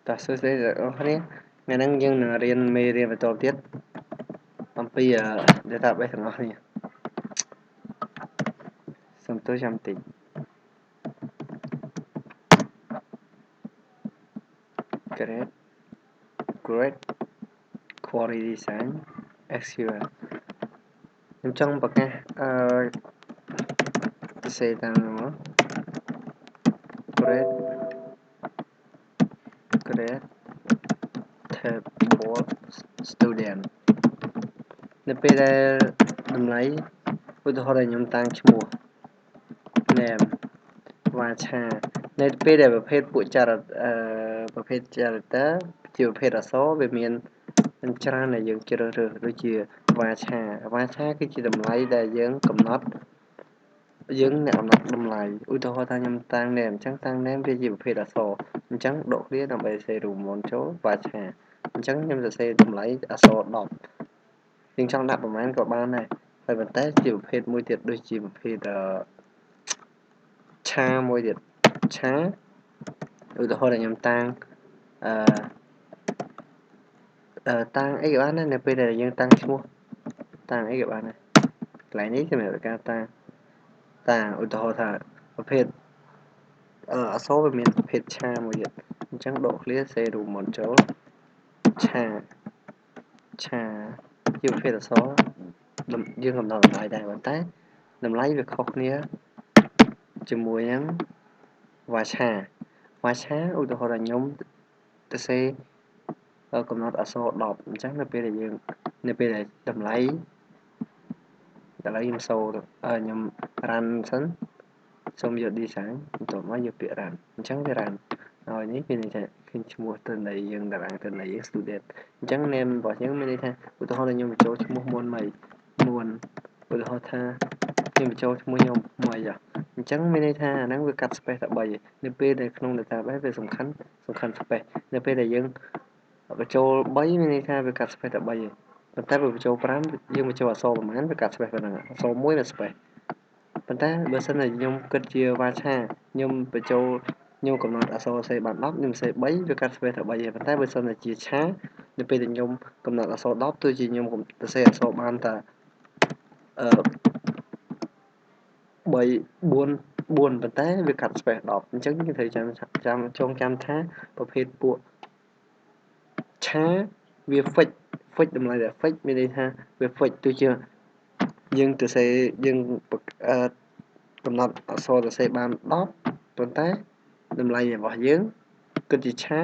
តោះសួស្តីអ្នកនរគ្នាថ្ងៃហ្នឹងយើងនឹងរៀនមេរៀនបន្តទៀតអំពី database ទាំងអស់គ្នាសូមទោសចាំតិច Great Query Design SQL ខ្ញុំចង់ប្រកាសសរសេរតាមនោះមក Great Table Student នៅពេលដែលតម្លៃឧទាហរណ៍ដែលខ្ញុំតាំងឈ្មោះ name វាឆានៅពេលដែលប្រភេទពួកcharacter ជាប្រភេទអក្សរវាមានច្រើនដែលយើងជ្រើសរើសដូចជាវាឆាគឺជាតម្លៃដែលយើងកំណត់យើងអ្នកកំណត់តម្លៃឧទាហរណ៍ថាខ្ញុំតាំង name អញ្ចឹងតាំង name វាជាប្រភេទអក្សរអញ្ចឹងដកវាដើម្បីសរសេររូបមន្តចូលវាឆាអញ្ចឹងខ្ញុំសរសេរតម្លៃអក្សរ10យើងចង់ដាក់ប្រមាណក៏បានដែរហើយប៉ុន្តែជាប្រភេទមួយទៀតដូចជាប្រភេទឆាមួយទៀតឆាឧទាហរណ៍ដែលខ្ញុំតាំងតាំងអីក៏បានដែរនៅពេលដែលយើងតាំងឈ្មោះតាំងអីក៏បានដែរកន្លែងនេះសម្រាប់ការតាំងឧទាហរណ៍ថាប្រភេទអក្សរវាមានប្រភេទឆាមួយទៀតអញ្ចឹងដកឃ្លាសរសេររូបមន្តចូលឆាជាប្រភេទអក្សរយើងកំណត់តម្លៃដែរប៉ុន្តែតម្លៃវាខុសគ្នាជាមួយនឹងវាឆាឧទាហរណ៍ថាខ្ញុំសរសេរកំណត់អក្សរ10អញ្ចឹងនៅពេលដែលតម្លៃខ្ញុំសូរខ្ញុំ run សិនសូមយក design បន្ទាប់មកយកពាក្យ run អញ្ចឹងវា run ហើយនេះមានន័យថាឃើញឈ្មោះទិន្នន័យយើងតារាងទិន្នន័យយើង student អញ្ចឹង name របស់យើងមានន័យថាឧទាហរណ៍ថាខ្ញុំបញ្ចូលឈ្មោះមុនឧទាហរណ៍ថាខ្ញុំបញ្ចូលឈ្មោះខ្ញុំមួយអញ្ចឹងមានន័យថាអាហ្នឹងវាកាត់ space តែ3នៅពេលដែលក្នុង database វាសំខាន់ space នៅពេលដែលយើងបញ្ចូល3មានន័យថាវាកាត់ space តែ3ប៉ុន្តែបើបញ្ចូល5យើងបញ្ចូលអក្សរប្រមាណវាកាត់ space ប៉ុណ្ណឹងអក្សរ1នៅ space ប៉ុន្តែបើសិនជាខ្ញុំគិតជាវាឆាខ្ញុំបញ្ចូលខ្ញុំកំណត់អក្សរសរសេរបាន10ខ្ញុំសរសេរ3វាកាត់ space តែ3ទេប៉ុន្តែបើសិនជាឆានៅពេលដែលខ្ញុំកំណត់អក្សរ10ទោះជាខ្ញុំសរសេរអក្សរបានតែ3 4ប៉ុន្តែវាកាត់ space 10អញ្ចឹងយើងត្រូវចងចាំថាប្រភេទពួកឆាវា fix តម្លៃដែល fix មានន័យថាវា fix ទោះជាយើងសរសេរយើងកំណត់អក្សរសរសេរបាន10ប៉ុន្តែតម្លៃរបស់យើងគិតជាឆា